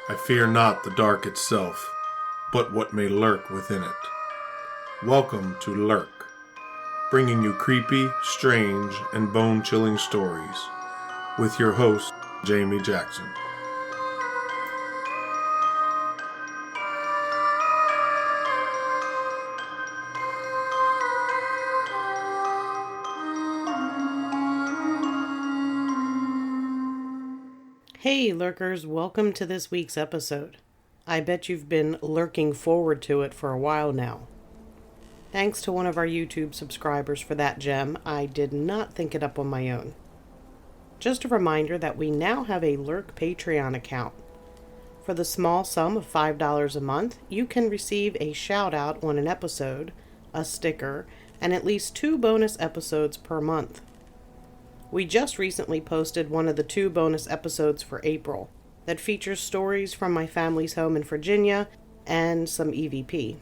I fear not the dark itself, but what may lurk within it. Welcome to Lurk, bringing you creepy, strange, and bone-chilling stories, with your host, Jamie Jackson. Hey lurkers, welcome to this week's episode. I bet you've been lurking forward to it for a while now. Thanks to one of our YouTube subscribers for that gem. I did not think it up on my own. Just a reminder that we now have a Lurk Patreon account. For the small sum of $5 a month, you can receive a shout out on an episode, a sticker, and at least 2 bonus episodes per month. We just recently posted one of the 2 bonus episodes for April that features stories from my family's home in Virginia and some EVP.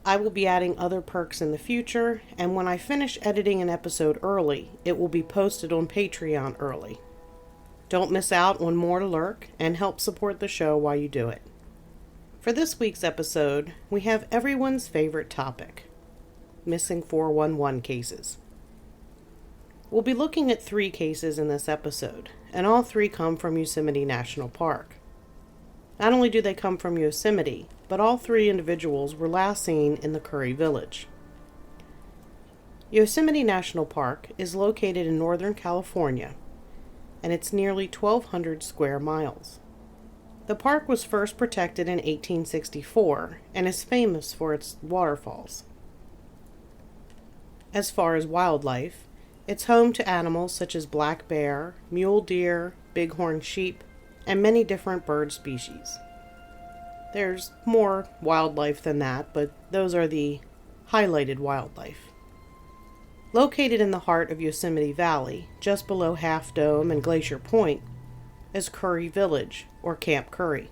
I will be adding other perks in the future, and when I finish editing an episode early, it will be posted on Patreon early. Don't miss out on more to lurk and help support the show while you do it. For this week's episode, we have everyone's favorite topic, missing 411 cases. We'll be looking at 3 cases in this episode, and all 3 come from Yosemite National Park. Not only do they come from Yosemite, but all 3 individuals were last seen in the Curry Village. Yosemite National Park is located in Northern California, and it's nearly 1,200 square miles. The park was first protected in 1864 and is famous for its waterfalls. As far as wildlife, it's home to animals such as black bear, mule deer, bighorn sheep, and many different bird species. There's more wildlife than that, but those are the highlighted wildlife. Located in the heart of Yosemite Valley, just below Half Dome and Glacier Point, is Curry Village, or Camp Curry.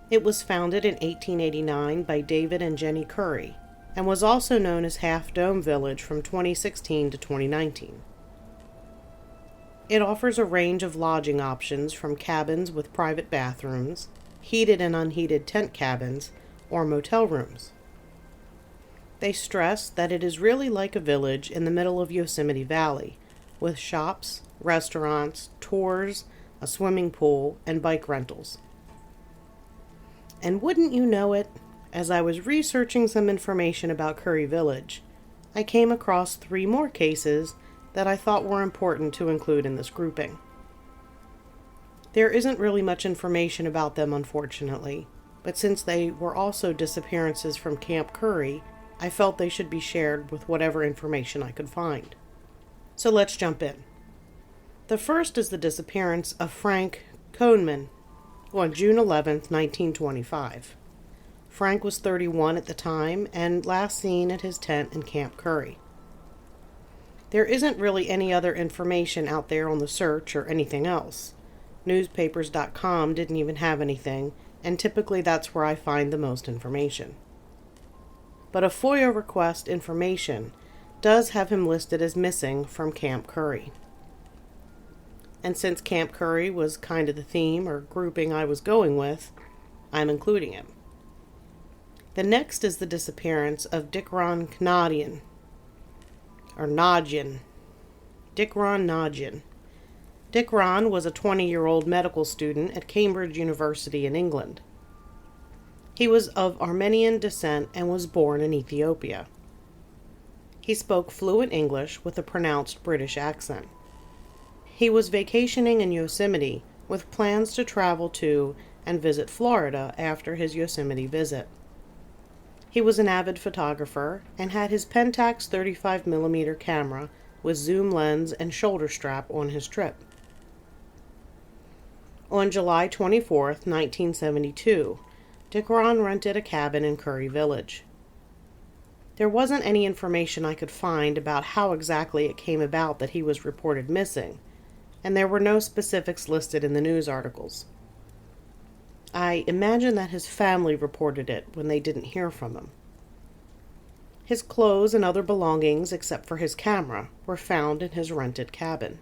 It was founded in 1889 by David and Jenny Curry, and was also known as Half Dome Village from 2016 to 2019. It offers a range of lodging options from cabins with private bathrooms, heated and unheated tent cabins, or motel rooms. They stress that it is really like a village in the middle of Yosemite Valley, with shops, restaurants, tours, a swimming pool, and bike rentals. And wouldn't you know it, as I was researching some information about Curry Village, I came across 3 more cases that I thought were important to include in this grouping. There isn't really much information about them, unfortunately, but since they were also disappearances from Camp Curry, I felt they should be shared with whatever information I could find. So let's jump in. The first is the disappearance of Frank Kohnman on June 11, 1925. Frank was 31 at the time and last seen at his tent in Camp Curry. There isn't really any other information out there on the search or anything else. Newspapers.com didn't even have anything, and typically that's where I find the most information. But a FOIA request information does have him listed as missing from Camp Curry. And since Camp Curry was kind of the theme or grouping I was going with, I'm including him. The next is the disappearance of Dickron Nadian. Dickron Nadian. Dickron was a 20-year-old medical student at Cambridge University in England. He was of Armenian descent and was born in Ethiopia. He spoke fluent English with a pronounced British accent. He was vacationing in Yosemite with plans to travel to and visit Florida after his Yosemite visit. He was an avid photographer and had his Pentax 35mm camera with zoom lens and shoulder strap on his trip. On July 24, 1972, Dickron rented a cabin in Curry Village. There wasn't any information I could find about how exactly it came about that he was reported missing, and there were no specifics listed in the news articles. I imagine that his family reported it when they didn't hear from him. His clothes and other belongings, except for his camera, were found in his rented cabin.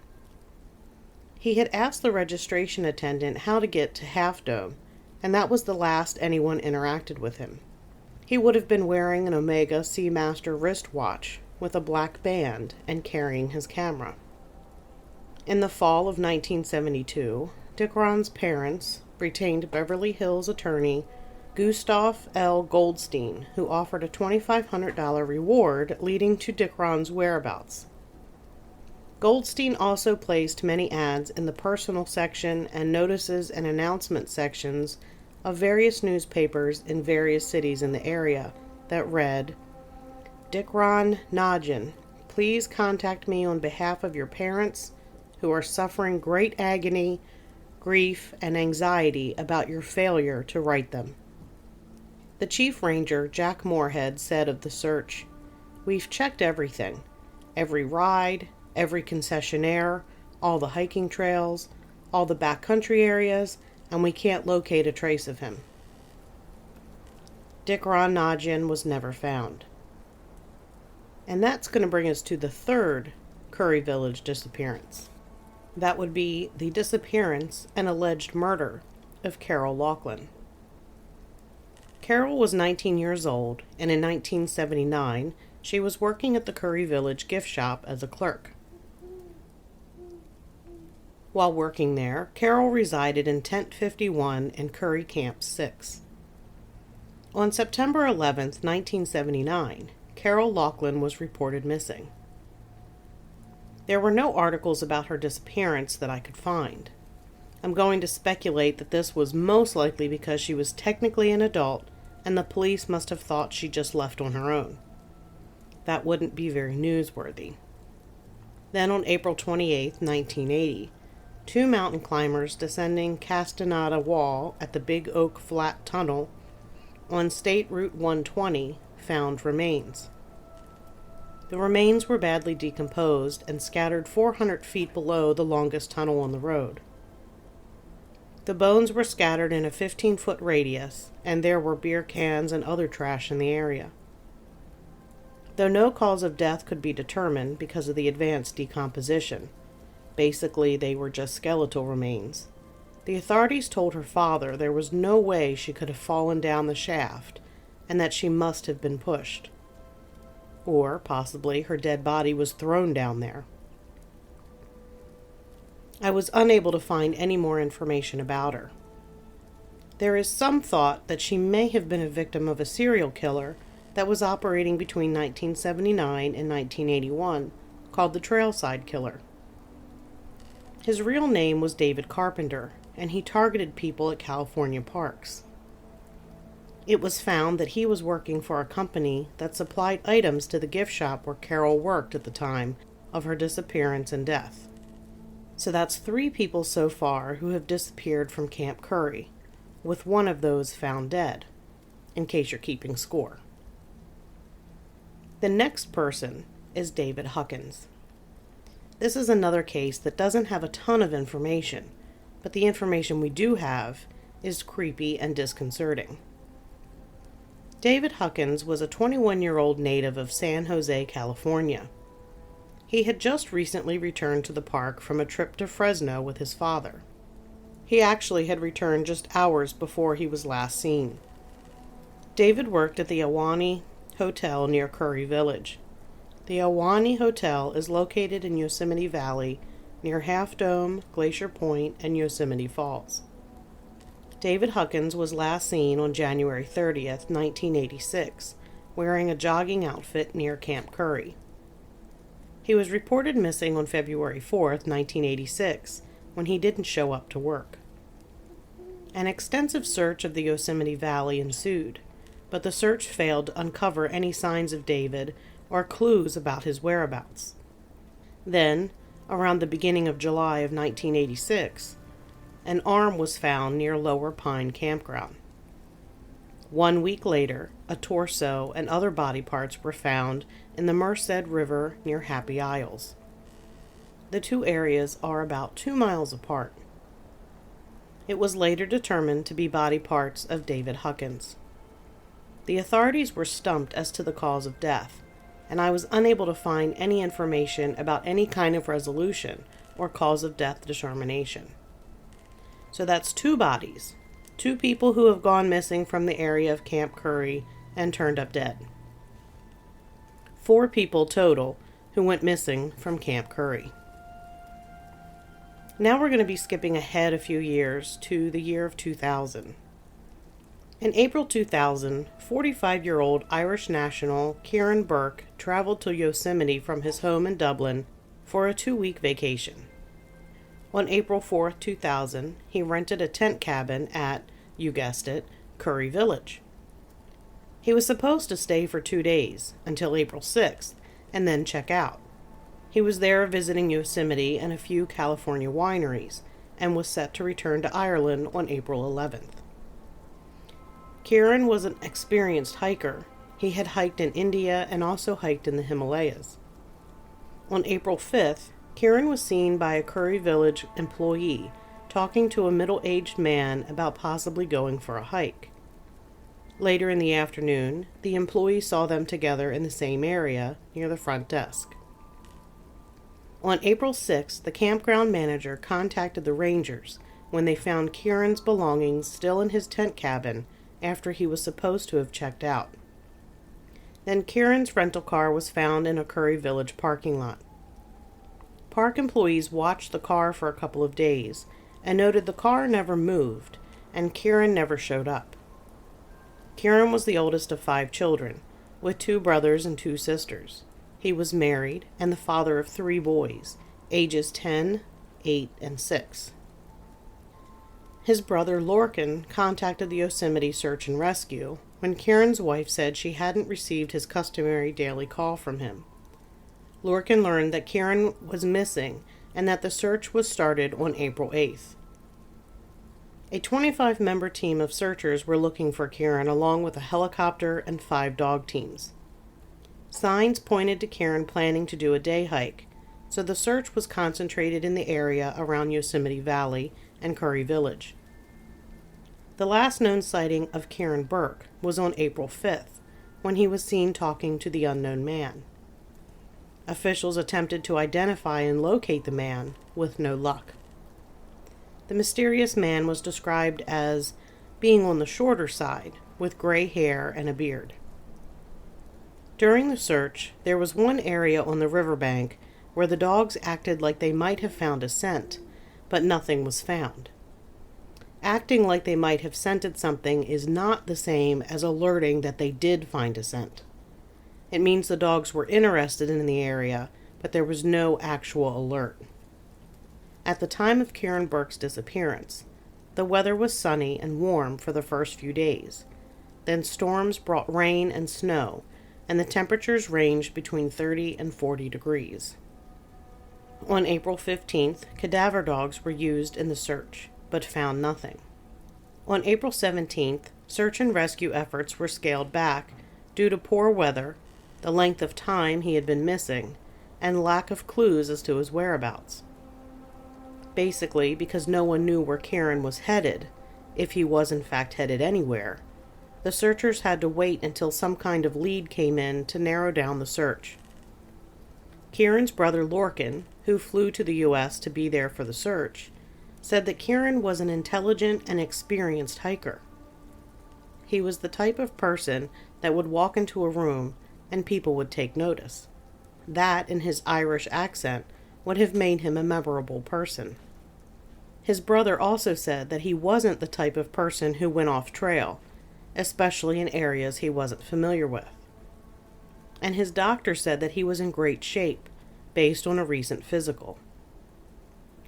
He had asked the registration attendant how to get to Half Dome, and that was the last anyone interacted with him. He would have been wearing an Omega Seamaster wristwatch with a black band and carrying his camera. In the fall of 1972, Dick Ron's parents retained Beverly Hills attorney Gustav L. Goldstein, who offered a $2,500 reward leading to Dick Ron's whereabouts. Goldstein also placed many ads in the personal section and notices and announcement sections of various newspapers in various cities in the area that read, "Dick Ron Nagin, please contact me on behalf of your parents who are suffering great agony, grief, and anxiety about your failure to write them." The Chief Ranger, Jack Moorhead, said of the search, "We've checked everything. Every ride, every concessionaire, all the hiking trails, all the backcountry areas, and we can't locate a trace of him." Dick Ron Nagin was never found. And that's going to bring us to the third Curry Village disappearance. That would be the disappearance and alleged murder of Carol Laughlin. Carol was 19 years old, and in 1979, she was working at the Curry Village gift shop as a clerk. While working there, Carol resided in Tent 51 in Curry Camp 6. On September 11, 1979, Carol Laughlin was reported missing. There were no articles about her disappearance that I could find. I'm going to speculate that this was most likely because she was technically an adult and the police must have thought she just left on her own. That wouldn't be very newsworthy. Then on April 28, 1980, two mountain climbers descending Castaneda Wall at the Big Oak Flat Tunnel on State Route 120 found remains. The remains were badly decomposed and scattered 400 feet below the longest tunnel on the road. The bones were scattered in a 15-foot radius, and there were beer cans and other trash in the area. Though no cause of death could be determined because of the advanced decomposition, basically they were just skeletal remains, the authorities told her father there was no way she could have fallen down the shaft and that she must have been pushed. Or possibly her dead body was thrown down there. I was unable to find any more information about her. There is some thought that she may have been a victim of a serial killer that was operating between 1979 and 1981, called the Trailside Killer. His real name was David Carpenter, and he targeted people at California parks. It was found that he was working for a company that supplied items to the gift shop where Carol worked at the time of her disappearance and death. So that's 3 people so far who have disappeared from Camp Curry, with one of those found dead, in case you're keeping score. The next person is David Huckins. This is another case that doesn't have a ton of information, but the information we do have is creepy and disconcerting. David Huckins was a 21-year-old native of San Jose, California. He had just recently returned to the park from a trip to Fresno with his father. He actually had returned just hours before he was last seen. David worked at the Ahwahnee Hotel near Curry Village. The Ahwahnee Hotel is located in Yosemite Valley near Half Dome, Glacier Point, and Yosemite Falls. David Huckins was last seen on January 30th, 1986, wearing a jogging outfit near Camp Curry. He was reported missing on February 4th, 1986, when he didn't show up to work. An extensive search of the Yosemite Valley ensued, but the search failed to uncover any signs of David or clues about his whereabouts. Then, around the beginning of July of 1986, an arm was found near Lower Pine Campground. 1 week later, a torso and other body parts were found in the Merced River near Happy Isles. The two areas are about 2 miles apart. It was later determined to be body parts of David Huckins. The authorities were stumped as to the cause of death, and I was unable to find any information about any kind of resolution or cause of death determination. So that's 2 bodies, 2 people who have gone missing from the area of Camp Curry and turned up dead. 4 people total who went missing from Camp Curry. Now we're going to be skipping ahead a few years to the year of 2000. In April 2000, 45-year-old Irish national Kieran Burke traveled to Yosemite from his home in Dublin for a 2-week vacation. On April 4, 2000, he rented a tent cabin at, you guessed it, Curry Village. He was supposed to stay for 2 days, until April 6th, and then check out. He was there visiting Yosemite and a few California wineries, and was set to return to Ireland on April 11th. Kieran was an experienced hiker. He had hiked in India and also hiked in the Himalayas. On April 5th, Kieran was seen by a Curry Village employee talking to a middle-aged man about possibly going for a hike. Later in the afternoon, the employee saw them together in the same area near the front desk. On April 6th, the campground manager contacted the rangers when they found Kieran's belongings still in his tent cabin after he was supposed to have checked out. Then Kieran's rental car was found in a Curry Village parking lot. Park employees watched the car for a couple of days and noted the car never moved and Kieran never showed up. Kieran was the oldest of 5 children, with 2 brothers and 2 sisters. He was married and the father of 3 boys, ages 10, 8, and 6. His brother Lorcan contacted the Yosemite Search and Rescue when Kieran's wife said she hadn't received his customary daily call from him. Lorcan learned that Kieran was missing and that the search was started on April 8th. A 25-member team of searchers were looking for Kieran along with a helicopter and 5 dog teams. Signs pointed to Kieran planning to do a day hike, so the search was concentrated in the area around Yosemite Valley and Curry Village. The last known sighting of Kieran Burke was on April 5th, when he was seen talking to the unknown man. Officials attempted to identify and locate the man, with no luck. The mysterious man was described as being on the shorter side, with gray hair and a beard. During the search, there was one area on the riverbank where the dogs acted like they might have found a scent, but nothing was found. Acting like they might have scented something is not the same as alerting that they did find a scent. It means the dogs were interested in the area, but there was no actual alert. At the time of Kieran Burke's disappearance, the weather was sunny and warm for the first few days. Then storms brought rain and snow, and the temperatures ranged between 30 and 40 degrees. On April 15th, cadaver dogs were used in the search, but found nothing. On April 17th, search and rescue efforts were scaled back due to poor weather, the length of time he had been missing, and lack of clues as to his whereabouts. Basically, because no one knew where Kieran was headed, if he was in fact headed anywhere, the searchers had to wait until some kind of lead came in to narrow down the search. Kieran's brother Lorcan, who flew to the U.S. to be there for the search, said that Kieran was an intelligent and experienced hiker. He was the type of person that would walk into a room and people would take notice. That, in his Irish accent, would have made him a memorable person. His brother also said that he wasn't the type of person who went off trail, especially in areas he wasn't familiar with. And his doctor said that he was in great shape, based on a recent physical.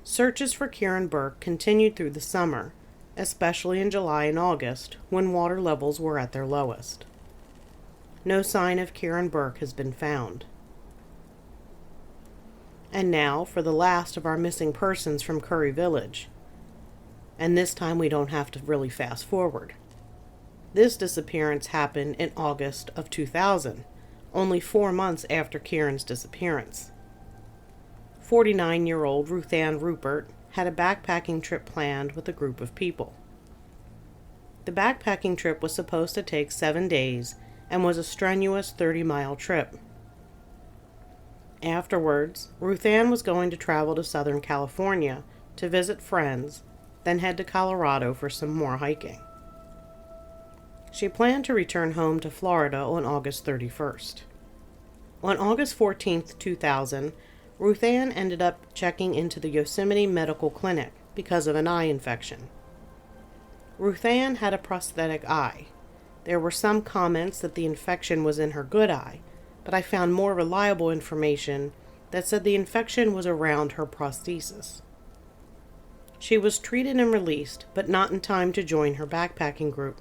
Searches for Kieran Burke continued through the summer, especially in July and August, when water levels were at their lowest. No sign of Kieran Burke has been found. And now for the last of our missing persons from Curry Village. And this time we don't have to really fast forward. This disappearance happened in August of 2000, only 4 months after Kieran's disappearance. 49-year-old Ruth Ann Rupert had a backpacking trip planned with a group of people. The backpacking trip was supposed to take 7 days and was a strenuous 30-mile trip. Afterwards, Ruth Ann was going to travel to Southern California to visit friends, then head to Colorado for some more hiking. She planned to return home to Florida on August 31st. On August 14th, 2000, Ruth Ann ended up checking into the Yosemite Medical Clinic because of an eye infection. Ruth Ann had a prosthetic eye. There were some comments that the infection was in her good eye, but I found more reliable information that said the infection was around her prosthesis. She was treated and released, but not in time to join her backpacking group.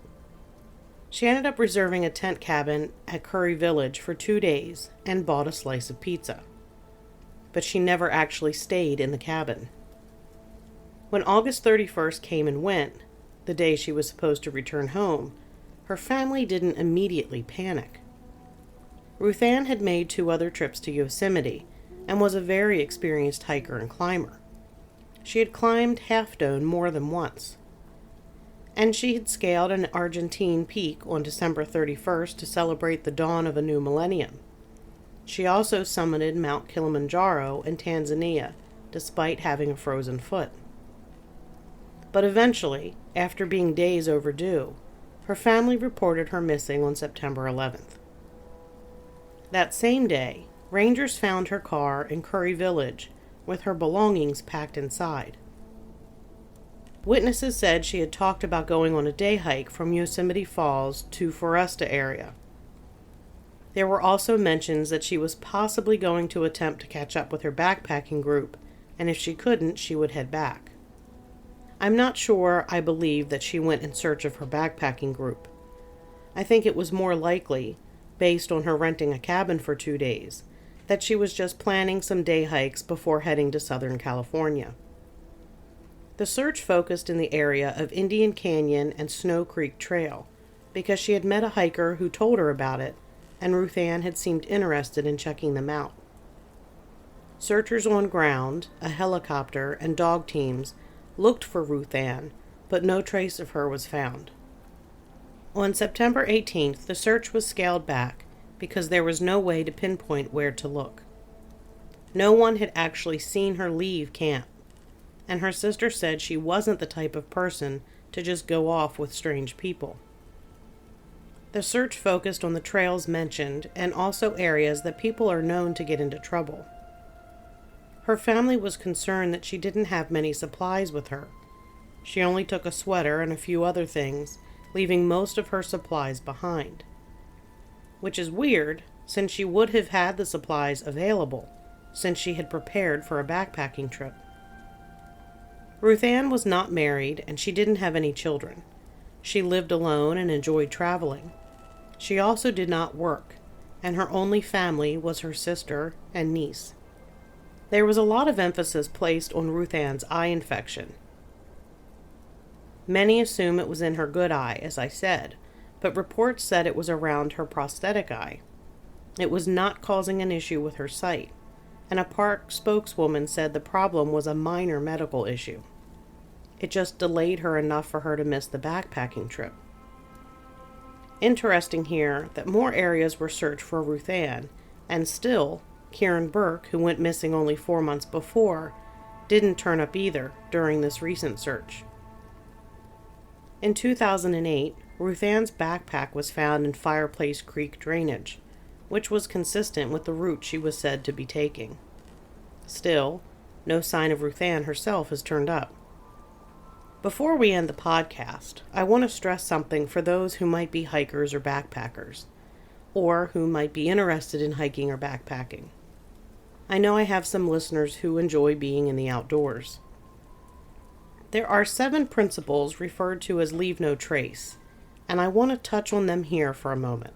She ended up reserving a tent cabin at Curry Village for 2 days and bought a slice of pizza. But she never actually stayed in the cabin. When August 31st came and went, the day she was supposed to return home, her family didn't immediately panic. Ruth Ann had made 2 other trips to Yosemite and was a very experienced hiker and climber. She had climbed Half Dome more than once. And she had scaled an Argentine peak on December 31st to celebrate the dawn of a new millennium. She also summited Mount Kilimanjaro in Tanzania, despite having a frozen foot. But eventually, after being days overdue, her family reported her missing on September 11th. That same day, rangers found her car in Curry Village with her belongings packed inside. Witnesses said she had talked about going on a day hike from Yosemite Falls to Foresta area. There were also mentions that she was possibly going to attempt to catch up with her backpacking group, and if she couldn't, she would head back. I'm not sure I believe that she went in search of her backpacking group. I think it was more likely, based on her renting a cabin for 2 days, that she was just planning some day hikes before heading to Southern California. The search focused in the area of Indian Canyon and Snow Creek Trail because she had met a hiker who told her about it, and Ruth Ann had seemed interested in checking them out. Searchers on ground, a helicopter, and dog teams looked for Ruth Ann, but no trace of her was found. On September 18th, the search was scaled back because there was no way to pinpoint where to look. No one had actually seen her leave camp, and her sister said she wasn't the type of person to just go off with strange people. The search focused on the trails mentioned and also areas that people are known to get into trouble. Her family was concerned that she didn't have many supplies with her. She only took a sweater and a few other things, leaving most of her supplies behind. Which is weird, since she would have had the supplies available, since she had prepared for a backpacking trip. Ruth Ann was not married, and she didn't have any children. She lived alone and enjoyed traveling. She also did not work, and her only family was her sister and niece. There was a lot of emphasis placed on Ruth Ann's eye infection. Many assume it was in her good eye, as I said, but reports said it was around her prosthetic eye. It was not causing an issue with her sight, and a park spokeswoman said the problem was a minor medical issue. It just delayed her enough for her to miss the backpacking trip. Interesting here that more areas were searched for Ruth Ann, and still, Kieran Burke, who went missing only 4 months before, didn't turn up either during this recent search. In 2008, Ruth Ann's backpack was found in Fireplace Creek drainage, which was consistent with the route she was said to be taking. Still, no sign of Ruth Ann herself has turned up. Before we end the podcast, I want to stress something for those who might be hikers or backpackers, or who might be interested in hiking or backpacking. I know I have some listeners who enjoy being in the outdoors. There are 7 principles referred to as leave no trace, and I want to touch on them here for a moment.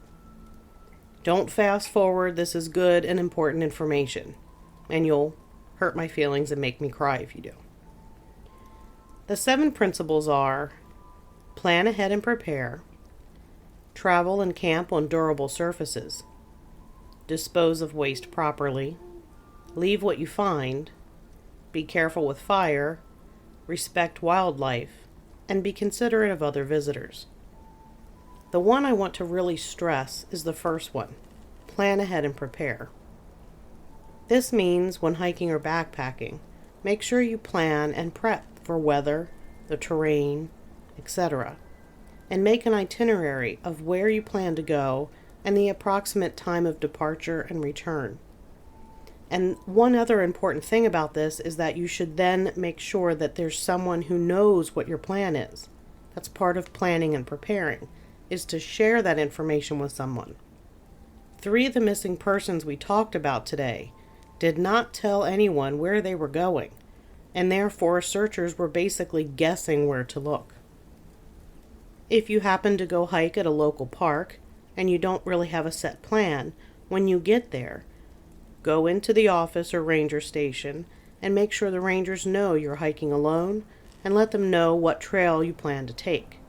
Don't fast forward, this is good and important information, and you'll hurt my feelings and make me cry if you do. The 7 principles are: plan ahead and prepare, travel and camp on durable surfaces, dispose of waste properly, leave what you find, be careful with fire, respect wildlife, and be considerate of other visitors. The one I want to really stress is the first one: plan ahead and prepare. This means when hiking or backpacking, make sure you plan and prep for weather, the terrain, etc., and make an itinerary of where you plan to go and the approximate time of departure and return. And one other important thing about this is that you should then make sure that there's someone who knows what your plan is. That's part of planning and preparing, is to share that information with someone. 3 of the missing persons we talked about today did not tell anyone where they were going, and therefore searchers were basically guessing where to look. If you happen to go hike at a local park and you don't really have a set plan, when you get there, go into the office or ranger station and make sure the rangers know you're hiking alone and let them know what trail you plan to take.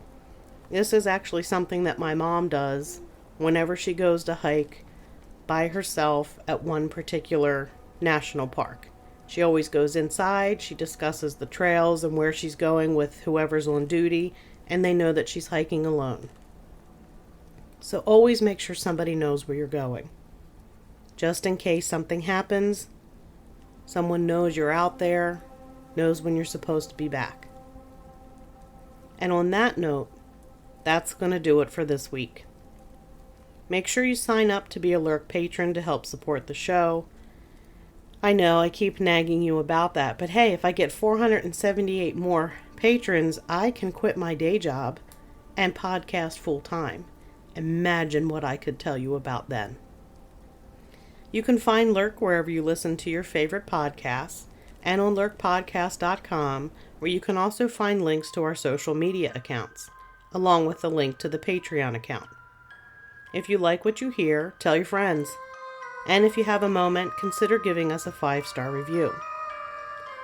This is actually something that my mom does whenever she goes to hike by herself at one particular national park. She always goes inside, she discusses the trails and where she's going with whoever's on duty, and they know that she's hiking alone. So always make sure somebody knows where you're going. Just in case something happens, someone knows you're out there, knows when you're supposed to be back. And on that note, that's going to do it for this week. Make sure you sign up to be a Lurk patron to help support the show. I know I keep nagging you about that, but hey, if I get 478 more patrons, I can quit my day job and podcast full time. Imagine what I could tell you about then. You can find Lurk wherever you listen to your favorite podcasts and on lurkpodcast.com, where you can also find links to our social media accounts, along with the link to the Patreon account. If you like what you hear, tell your friends. And if you have a moment, consider giving us a 5-star review.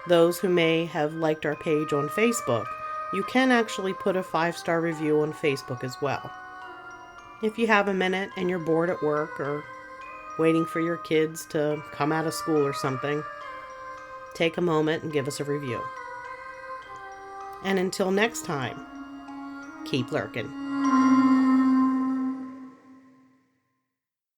Those who may have liked our page on Facebook, you can actually put a 5-star review on Facebook as well. If you have a minute and you're bored at work or waiting for your kids to come out of school or something, take a moment and give us a review. And until next time, keep lurking.